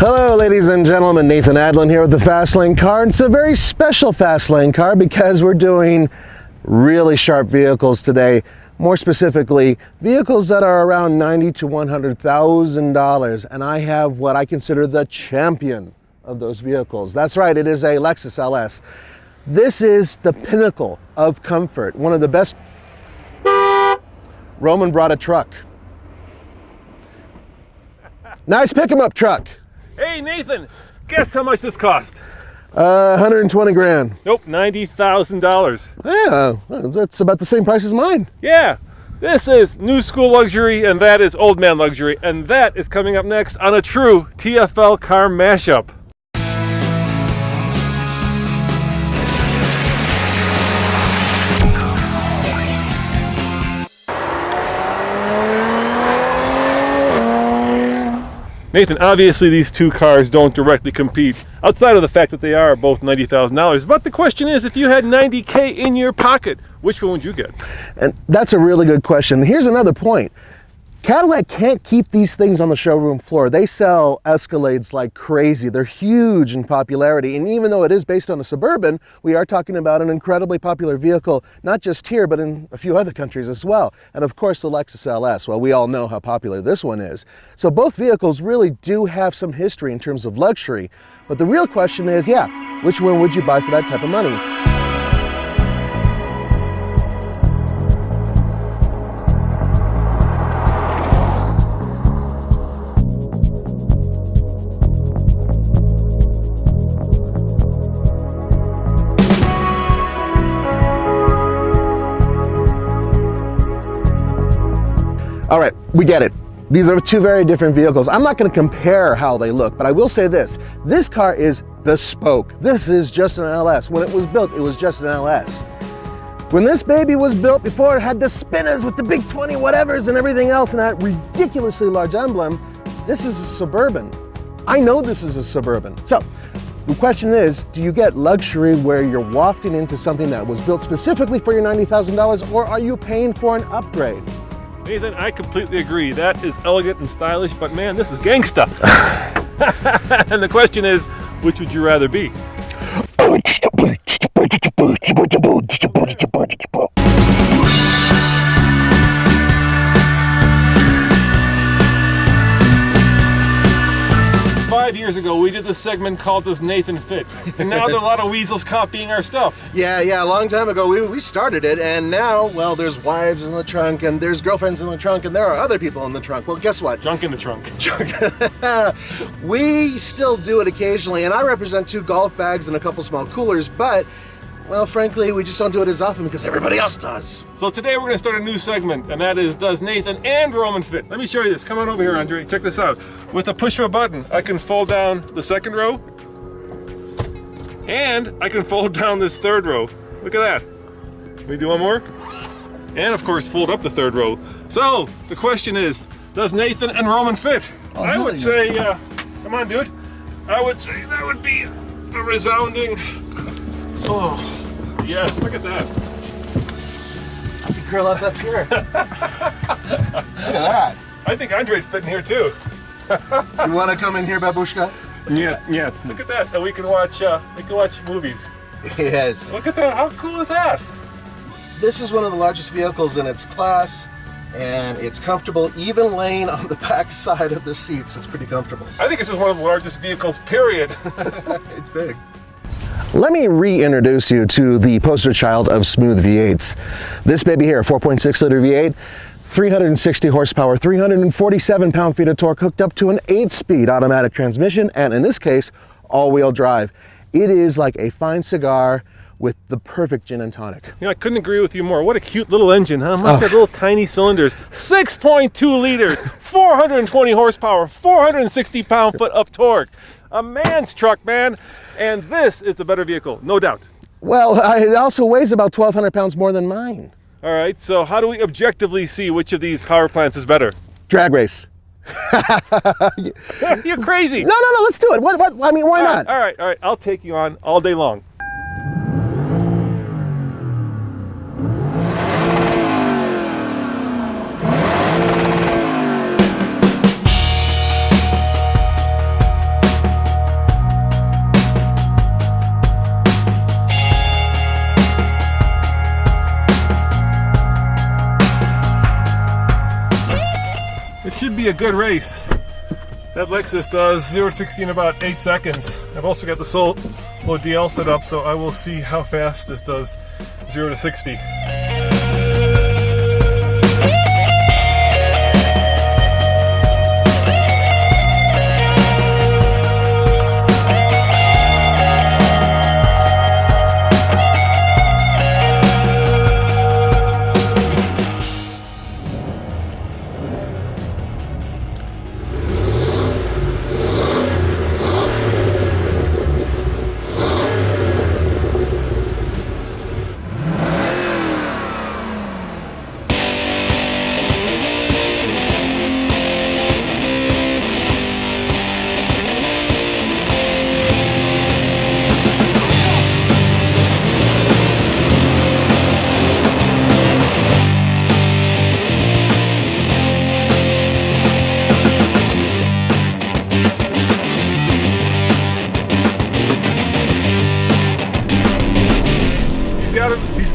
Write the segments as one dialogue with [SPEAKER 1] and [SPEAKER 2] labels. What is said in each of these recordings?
[SPEAKER 1] Hello ladies and gentlemen, Nathan Adlin here with the Fast Lane car. It's a very special Fast Lane car because we're doing really sharp vehicles today. More specifically, vehicles that are around $90,000 to $100,000, and I have what I consider the champion of those vehicles. That's right, it is a Lexus LS. This is the pinnacle of comfort, one of the best. Roman brought a truck. Nice pick-em-up truck.
[SPEAKER 2] Hey Nathan, guess how much this cost?
[SPEAKER 1] 120 grand.
[SPEAKER 2] Nope, $90,000.
[SPEAKER 1] Yeah, that's about the same price as mine.
[SPEAKER 2] Yeah, this is new school luxury and that is old man luxury, and that is coming up next on a true TFL car mashup. Nathan, obviously these two cars don't directly compete outside of the fact that they are both $90,000. But the question is, if you had $90K in your pocket, which one would you get?
[SPEAKER 1] And that's a really good question. Here's another point. Cadillac can't keep these things on the showroom floor. They sell Escalades like crazy. They're huge in popularity. And even though it is based on a Suburban, we are talking about an incredibly popular vehicle, not just here, but in a few other countries as well. And of course, the Lexus LS. Well, we all know how popular this one is. So both vehicles really do have some history in terms of luxury. But the real question is, yeah, which one would you buy for that type of money? All right, we get it. These are two very different vehicles. I'm not going to compare how they look, but I will say this. This car is bespoke. This is just an LS. When it was built, it was just an LS. When this baby was built, before it had the spinners with the big 20 whatevers and everything else and that ridiculously large emblem, this is a Suburban. I know this is a Suburban. So the question is, do you get luxury where you're wafting into something that was built specifically for your $90,000, or are you paying for an upgrade?
[SPEAKER 2] Nathan, I completely agree. That is elegant and stylish, but man, this is gangsta. And the question is, which would you rather be? 5 years ago, we did this segment called Does Nathan Fit? And now there are a lot of weasels copying our stuff.
[SPEAKER 1] Yeah, a long time ago we started it, and now, well, there's wives in the trunk, and there's girlfriends in the trunk, and there are other people in the trunk. Well, guess what?
[SPEAKER 2] Junk in the trunk.
[SPEAKER 1] We still do it occasionally, and I represent 2 golf bags and a couple small coolers, but, well, frankly, we just don't do it as often because everybody else does.
[SPEAKER 2] So today we're going to start a new segment, and that is, Does Nathan and Roman Fit? Let me show you this. Come on over here, Andre. Check this out. With a push of a button, I can fold down the second row, and I can fold down this third row. Look at that. Let me do one more. And of course, fold up the third row. So the question is, does Nathan and Roman fit?
[SPEAKER 1] Oh,
[SPEAKER 2] I would say, come on, dude. I would say that would be a resounding, oh, yes, look at that.
[SPEAKER 1] You curl up here. Look at that.
[SPEAKER 2] I think Andre's fitting here too.
[SPEAKER 1] You want to come in here, babushka?
[SPEAKER 2] Yeah. Look at that. And we can watch movies.
[SPEAKER 1] Yes.
[SPEAKER 2] Look at that. How cool is that?
[SPEAKER 1] This is one of the largest vehicles in its class, and it's comfortable. Even laying on the back side of the seats, it's pretty comfortable.
[SPEAKER 2] I think this is one of the largest vehicles, period.
[SPEAKER 1] It's big. Let me reintroduce you to the poster child of smooth V8s. This baby here, 4.6 liter V8, 360 horsepower, 347 pound-feet of torque, hooked up to an 8-speed automatic transmission, and in this case, all-wheel drive. It is like a fine cigar with the perfect gin and tonic.
[SPEAKER 2] You know, I couldn't agree with you more. What a cute little engine, huh? Must have little tiny cylinders. 6.2 liters, 420 horsepower, 460 pound-foot of torque. A man's truck, man. And this is the better vehicle, no doubt.
[SPEAKER 1] Well, it also weighs about 1,200 pounds more than mine.
[SPEAKER 2] All right, so how do we objectively see which of these power plants is better?
[SPEAKER 1] Drag race.
[SPEAKER 2] You're crazy.
[SPEAKER 1] No, let's do it. I mean, why not?
[SPEAKER 2] All right. I'll take you on all day long. be a good race. That Lexus does 0 to 60 in about 8 seconds. I've also got the Solo DL set up, so I will see how fast this does 0 to 60.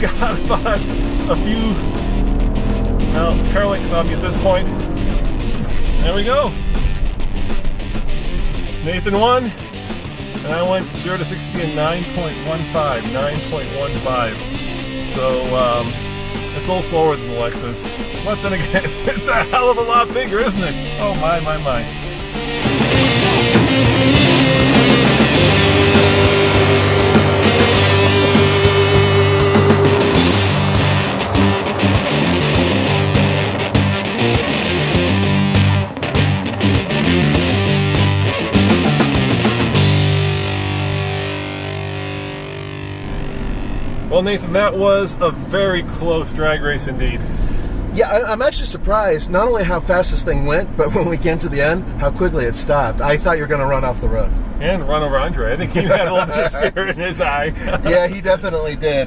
[SPEAKER 2] Got about a few, well, Caroline can me at this point. There we go. Nathan won, and I went 0 to 60 in 9.15. So it's a little slower than the Lexus, but then again, it's a hell of a lot bigger, isn't it? Oh my. Well, Nathan, that was a very close drag race indeed.
[SPEAKER 1] Yeah, I'm actually surprised not only how fast this thing went, but when we came to the end, how quickly it stopped. I thought you were going to run off the road.
[SPEAKER 2] And run over Andre. I think he had a little bit of fear in his eye.
[SPEAKER 1] Yeah, he definitely did.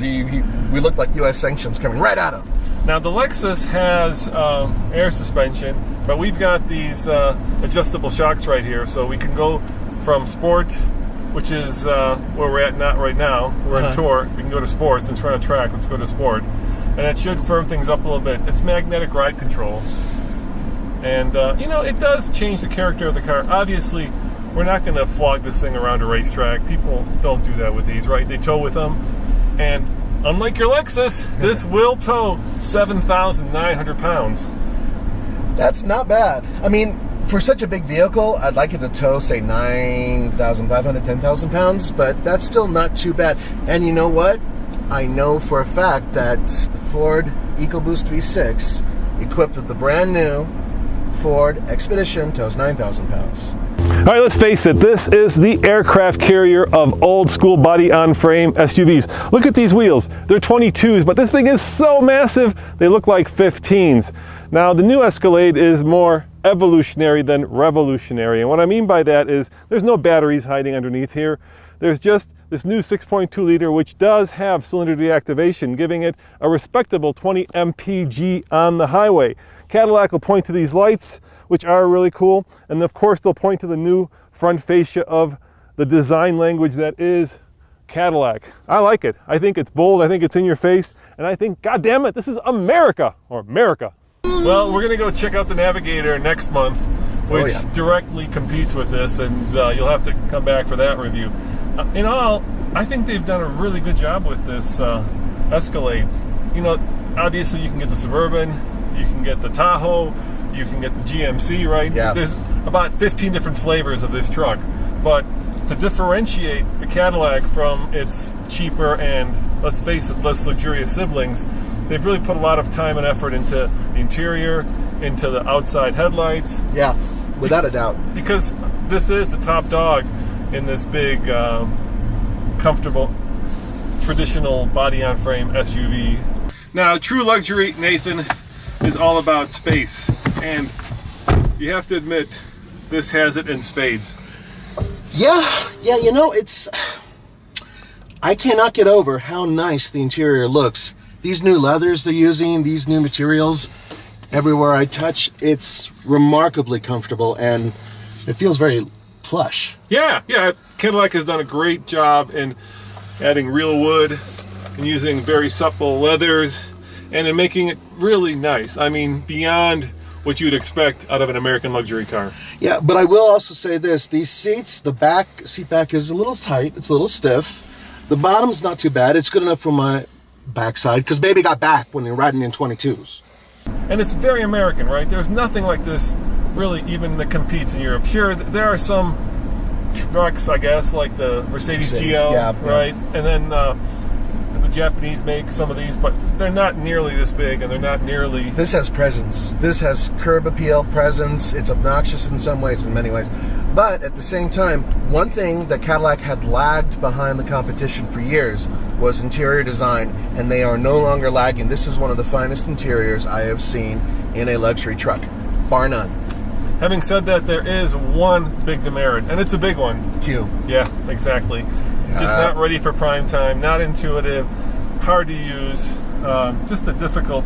[SPEAKER 1] We looked like U.S. sanctions coming right at him.
[SPEAKER 2] Now, the Lexus has air suspension, but we've got these adjustable shocks right here, so we can go from sport, which is where we're at not right now. We're on tour. We can go to sport. Since we're on a track, let's go to sport. And that should firm things up a little bit. It's magnetic ride control. And, you know, it does change the character of the car. Obviously, we're not going to flog this thing around a racetrack. People don't do that with these, right? They tow with them. And unlike your Lexus, this will tow 7,900 pounds.
[SPEAKER 1] That's not bad. I mean, for such a big vehicle, I'd like it to tow, say, 9,500, 10,000 pounds, but that's still not too bad. And you know what? I know for a fact that the Ford EcoBoost V6, equipped with the brand new Ford Expedition, tows 9,000 pounds.
[SPEAKER 2] All right, let's face it, this is the aircraft carrier of old school body on frame SUVs. Look at these wheels. They're 22s, but this thing is so massive, they look like 15s. Now, the new Escalade is more evolutionary than revolutionary. And what I mean by that is there's no batteries hiding underneath here. There's just this new 6.2 liter, which does have cylinder deactivation, giving it a respectable 20 mpg on the highway. Cadillac will point to these lights, which are really cool. And of course, they'll point to the new front fascia of the design language that is Cadillac. I like it. I think it's bold. I think it's in your face. And I think, God damn it, this is America, or America. Well, we're going to go check out the Navigator next month, which directly competes with this, and you'll have to come back for that review. In all, I think they've done a really good job with this Escalade. You know, obviously you can get the Suburban, you can get the Tahoe, you can get the GMC, right?
[SPEAKER 1] Yeah.
[SPEAKER 2] There's about 15 different flavors of this truck, but to differentiate the Cadillac from its cheaper and, let's face it, less luxurious siblings, they've really put a lot of time and effort into the interior, into the outside headlights.
[SPEAKER 1] Yeah, without a doubt.
[SPEAKER 2] Because this is the top dog in this big, comfortable, traditional body-on-frame SUV. Now, true luxury, Nathan, is all about space. And you have to admit, this has it in spades.
[SPEAKER 1] Yeah, you know, I cannot get over how nice the interior looks. These new leathers they're using, these new materials, everywhere I touch, it's remarkably comfortable and it feels very plush. Yeah, Cadillac has done a great job in adding real wood and using very supple leathers and in making it really nice. I mean, beyond
[SPEAKER 2] what you'd expect out of an American luxury car.
[SPEAKER 1] Yeah, but I will also say this. These seats, the seat back is a little tight. It's a little stiff. The bottom's not too bad. It's good enough for my backside, because baby got back when they're riding in 22s.
[SPEAKER 2] And it's very American, right? There's nothing like this really even that competes in Europe. Sure, there are some trucks, I guess, like the Mercedes GL,
[SPEAKER 1] yeah,
[SPEAKER 2] right? Yeah. And then the Japanese make some of these, but they're not nearly this big, and they're not nearly...
[SPEAKER 1] This has presence. This has curb appeal, presence. It's obnoxious in some ways, in many ways. But at the same time, one thing that Cadillac had lagged behind the competition for years was interior design, and they are no longer lagging. This is one of the finest interiors I have seen in a luxury truck, bar none.
[SPEAKER 2] Having said that, there is one big demerit, and it's a big one.
[SPEAKER 1] Q.
[SPEAKER 2] Yeah, exactly. Just not ready for prime time, not intuitive, hard to use, just a difficult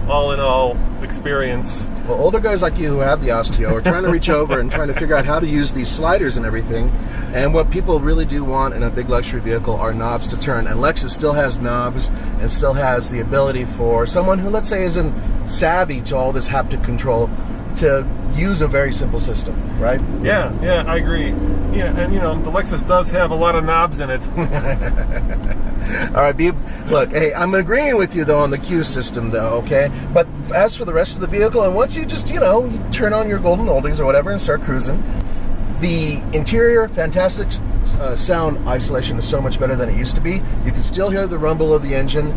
[SPEAKER 2] all-in-all experience.
[SPEAKER 1] Well, older guys like you who have the osteo are trying to reach over and trying to figure out how to use these sliders and everything. And what people really do want in a big luxury vehicle are knobs to turn. And Lexus still has knobs and still has the ability for someone who, let's say, isn't savvy to all this haptic control to use a very simple system, right?
[SPEAKER 2] Yeah, I agree. Yeah, and you know, the Lexus does have a lot of knobs in it.
[SPEAKER 1] All right, Beeb. Look, hey, I'm agreeing with you though on the Q system though, okay? But as for the rest of the vehicle, and once you just, you know, you turn on your golden oldies or whatever and start cruising, the interior, fantastic sound isolation is so much better than it used to be. You can still hear the rumble of the engine.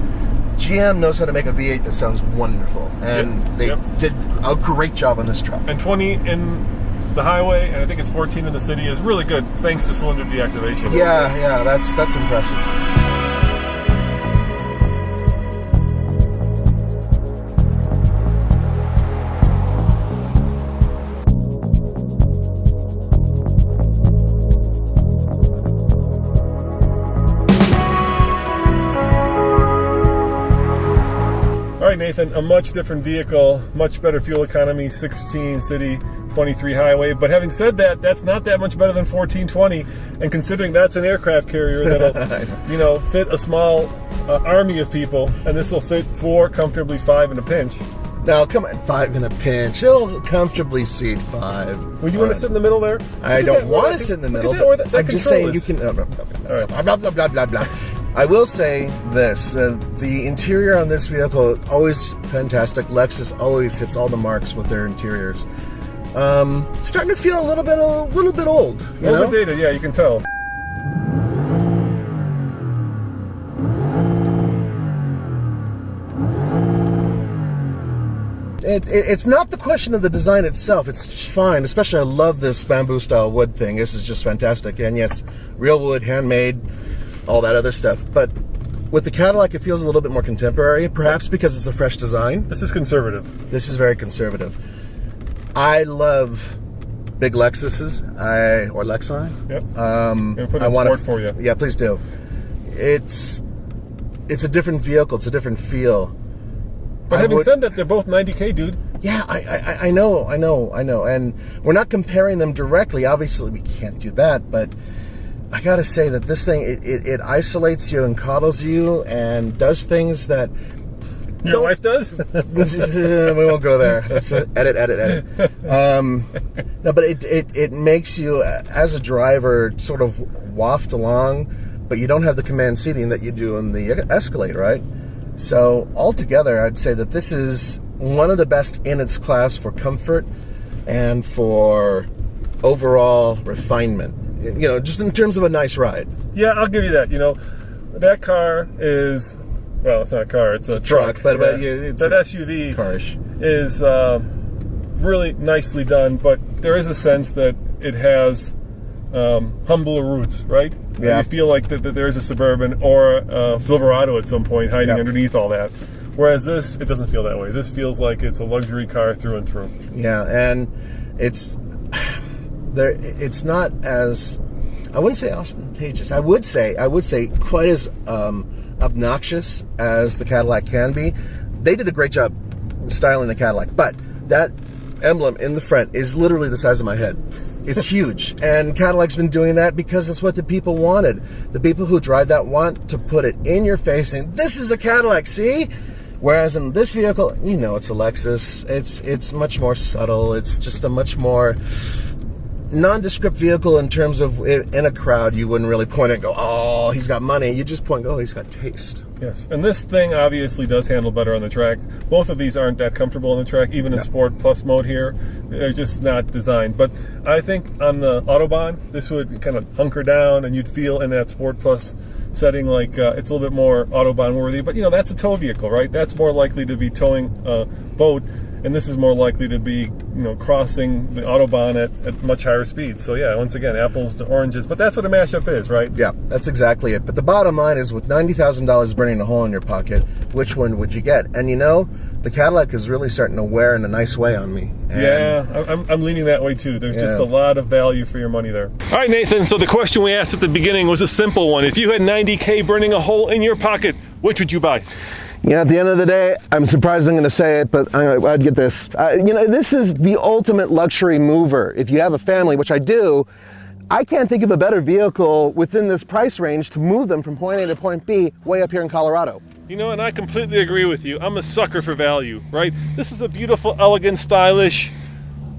[SPEAKER 1] GM knows how to make a V8 that sounds wonderful, and they did a great job on this truck.
[SPEAKER 2] And 20 in the highway, and I think it's 14 in the city, is really good thanks to cylinder deactivation.
[SPEAKER 1] Yeah, that's impressive.
[SPEAKER 2] Nathan, a much different vehicle, much better fuel economy, 16 city, 23 highway. But having said that, that's not that much better than 1420. And considering that's an aircraft carrier that'll, you know, fit a small army of people, and this will fit 4 comfortably, 5 in a pinch.
[SPEAKER 1] Now, come on, 5 in a pinch. It'll comfortably seat 5.
[SPEAKER 2] Would you want to sit in the middle there?
[SPEAKER 1] I don't want to sit in the middle. I'm just saying you can... Blah, blah, blah, blah, blah. I will say this, the interior on this vehicle, always fantastic. Lexus always hits all the marks with their interiors. Starting to feel a little bit old.
[SPEAKER 2] A little bit dated, yeah, you can tell.
[SPEAKER 1] It's not the question of the design itself. It's fine. Especially, I love this bamboo-style wood thing. This is just fantastic. And yes, real wood, handmade, all that other stuff. But with the Cadillac, it feels a little bit more contemporary, perhaps because it's a fresh design.
[SPEAKER 2] This is conservative.
[SPEAKER 1] This is very conservative. I love big Lexuses, or Lexi.
[SPEAKER 2] Yep. I want to for you.
[SPEAKER 1] Yeah, please do. It's a different vehicle. It's a different feel.
[SPEAKER 2] But having said that, they're both 90K, dude.
[SPEAKER 1] Yeah, I know. And we're not comparing them directly. Obviously, we can't do that, but I gotta say that this thing, it isolates you and coddles you and does things that
[SPEAKER 2] your wife does.
[SPEAKER 1] We won't go there. That's it. Edit. No, but it makes you as a driver sort of waft along, but you don't have the command seating that you do in the Escalade, right? So altogether, I'd say that this is one of the best in its class for comfort and for overall refinement. You know, just in terms of a nice ride.
[SPEAKER 2] Yeah, I'll give you that. You know, that car is, well, it's not a car, it's a truck.
[SPEAKER 1] But it's
[SPEAKER 2] that SUV
[SPEAKER 1] car-ish.
[SPEAKER 2] Is really nicely done, but there is a sense that it has humbler roots, right?
[SPEAKER 1] Yeah.
[SPEAKER 2] You feel like that there is a Suburban or a Silverado at some point hiding underneath all that. Whereas this, it doesn't feel that way. This feels like it's a luxury car through and through.
[SPEAKER 1] Yeah, and it's not as, I wouldn't say ostentatious. I would say quite as obnoxious as the Cadillac can be. They did a great job styling the Cadillac, but that emblem in the front is literally the size of my head. It's huge, and Cadillac's been doing that because it's what the people wanted. The people who drive that want to put it in your face saying, this is a Cadillac, see? Whereas in this vehicle, you know, it's a Lexus. It's much more subtle. It's just a much more nondescript vehicle in terms of, in a crowd, you wouldn't really point and go, oh, he's got money. You just point, oh, he's got taste.
[SPEAKER 2] Yes, and this thing obviously does handle better on the track. Both of these aren't that comfortable on the track, even in Sport Plus mode here. They're just not designed. But I think on the Autobahn, this would kind of hunker down and you'd feel in that Sport Plus setting like it's a little bit more Autobahn worthy. But, you know, that's a tow vehicle, right? That's more likely to be towing a boat. And this is more likely to be, you know, crossing the Autobahn at much higher speeds. So yeah, once again, apples to oranges. But that's what a mashup is, right? Yeah, that's exactly it. But the bottom line is, with $90,000 burning a hole in your pocket, which one would you get? And you know, the Cadillac is really starting to wear in a nice way on me. And yeah, I'm leaning that way too. There's just a lot of value for your money there. All right, Nathan, so the question we asked at the beginning was a simple one. If you had 90K burning a hole in your pocket, which would you buy?
[SPEAKER 1] Yeah, at the end of the day, I'm surprised I'm going to say it, but I'd get this. You know, this is the ultimate luxury mover. If you have a family, which I do, I can't think of a better vehicle within this price range to move them from point A to point B way up here in Colorado.
[SPEAKER 2] You know, and I completely agree with you. I'm a sucker for value, right? This is a beautiful, elegant, stylish,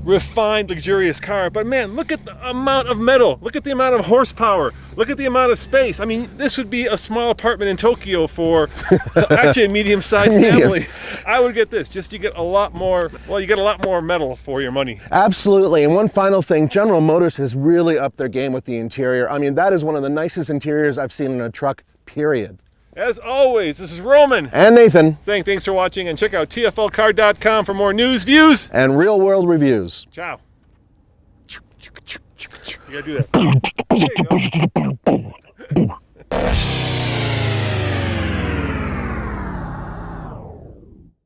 [SPEAKER 2] refined, luxurious car, but man, look at the amount of metal, look at the amount of horsepower, look at the amount of space. I mean, this would be a small apartment in Tokyo for actually a medium-sized family. I would get this. Just you get a lot more, well, you get a lot more metal for your money.
[SPEAKER 1] Absolutely. And one final thing, General Motors has really upped their game with the interior. I mean, that is one of the nicest interiors I've seen in a truck, period.
[SPEAKER 2] As always, this is Roman
[SPEAKER 1] and Nathan
[SPEAKER 2] saying thanks for watching, and check out tflcar.com for more news, views,
[SPEAKER 1] and real world reviews.
[SPEAKER 2] Ciao. You gotta do that. There you go.